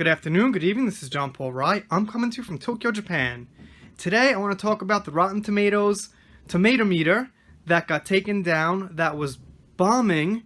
Good afternoon, good evening, this is John Paul Wright. I'm coming to you from Tokyo, Japan. Today I want to talk about the Rotten Tomatoes Tomatometer that got taken down, that was bombing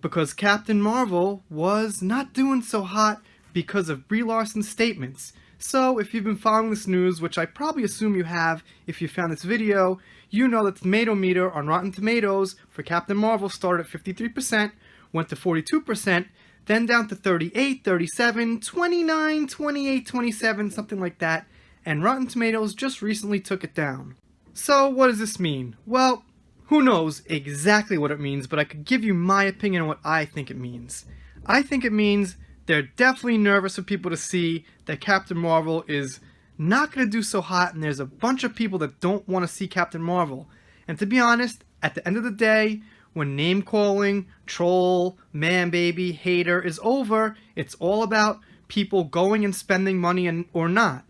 because Captain Marvel was not doing so hot because of Brie Larson's statements. So if you've been following this news, which I probably assume you have if you found this video, you know that the Tomatometer on Rotten Tomatoes for Captain Marvel started at 53%, went to 42%, then down to 38, 37, 29, 28, 27, something like that, and Rotten Tomatoes just recently took it down. So what does this mean? Well, who knows exactly what it means, but I could give you my opinion on what I think it means. I think it means they're definitely nervous for people to see that Captain Marvel is not going to do so hot, and there's a bunch of people that don't want to see Captain Marvel. And to be honest, at the end of the day, when name-calling, troll, man-baby, hater is over, it's all about people going and spending money or not.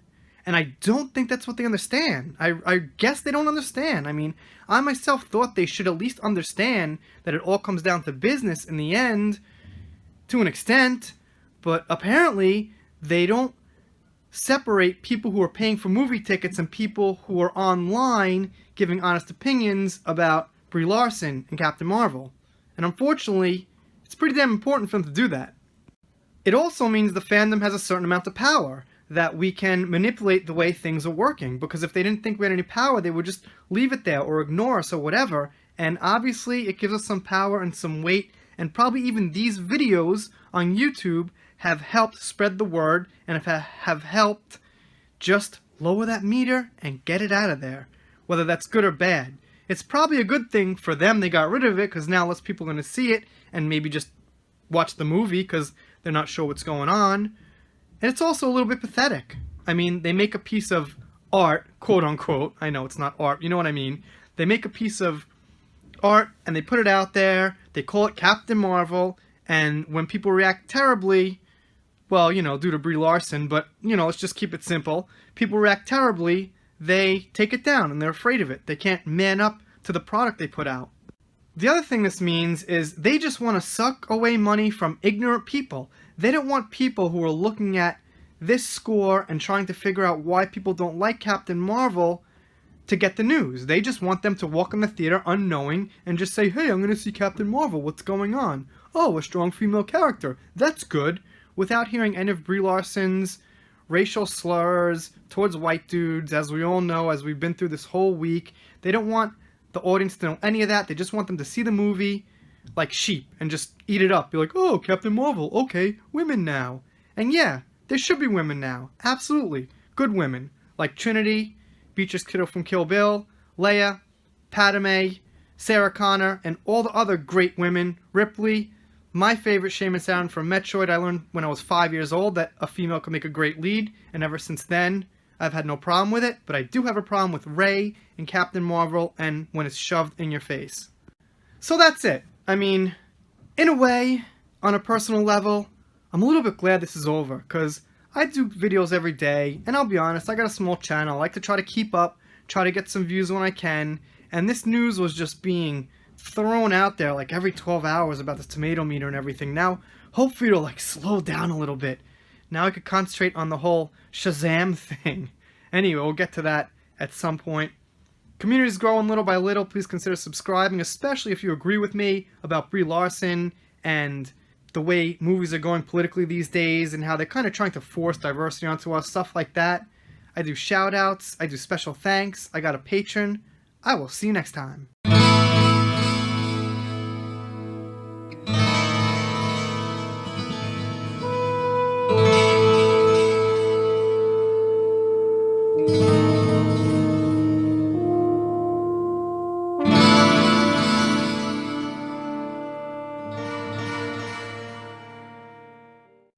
And I don't think that's what they understand. I guess they don't understand. I mean, I myself thought they should at least understand that it all comes down to business in the end, to an extent, but apparently they don't separate people who are paying for movie tickets and people who are online giving honest opinions about Brie Larson and Captain Marvel. And unfortunately, it's pretty damn important for them to do that. It also means the fandom has a certain amount of power, that we can manipulate the way things are working, because if they didn't think we had any power, they would just leave it there or ignore us or whatever. And obviously it gives us some power and some weight, and probably even these videos on YouTube have helped spread the word and have helped just lower that meter and get it out of there, whether that's good or bad. It's probably a good thing for them they got rid of it, because now less people are going to see it and maybe just watch the movie because they're not sure what's going on. And it's also a little bit pathetic. I mean, they make a piece of art, quote unquote. I know it's not art, you know what I mean. They make a piece of art and they put it out there. They call it Captain Marvel. And when people react terribly, well, you know, due to Brie Larson, but, you know, let's just keep it simple. People react terribly, they take it down and they're afraid of it. They can't man up to the product they put out. The other thing this means is they just want to suck away money from ignorant people. They don't want people who are looking at this score and trying to figure out why people don't like Captain Marvel to get the news. They just want them to walk in the theater unknowing and just say, hey, I'm going to see Captain Marvel. What's going on? Oh, a strong female character. That's good. Without hearing any of Brie Larson's racial slurs towards white dudes, as we all know, as we've been through this whole week. They don't want the audience to know any of that. They just want them to see the movie like sheep and just eat it up. Be like, oh, Captain Marvel, okay, women now. And yeah, there should be women now. Absolutely. Good women. Like Trinity, Beatrice Kiddo from Kill Bill, Leia, Padme, Sarah Connor, and all the other great women. Ripley. My favorite, Seamus Aaron from Metroid. I learned when I was 5 years old that a female could make a great lead, and ever since then, I've had no problem with it, but I do have a problem with Rey and Captain Marvel and when it's shoved in your face. So that's it. I mean, in a way, on a personal level, I'm a little bit glad this is over, because I do videos every day, and I'll be honest, I got a small channel. I like to try to keep up, try to get some views when I can, and this news was just being thrown out there like every 12 hours about this Tomatometer and everything. Now, hopefully it'll like slow down a little bit. Now I could concentrate on the whole Shazam thing. Anyway, we'll get to that at some point. Community is growing little by little. Please consider subscribing, especially if you agree with me about Brie Larson and the way movies are going politically these days and how they're kind of trying to force diversity onto us, stuff like that. I do shout outs, I do special thanks, I got a patron. I will see you next time.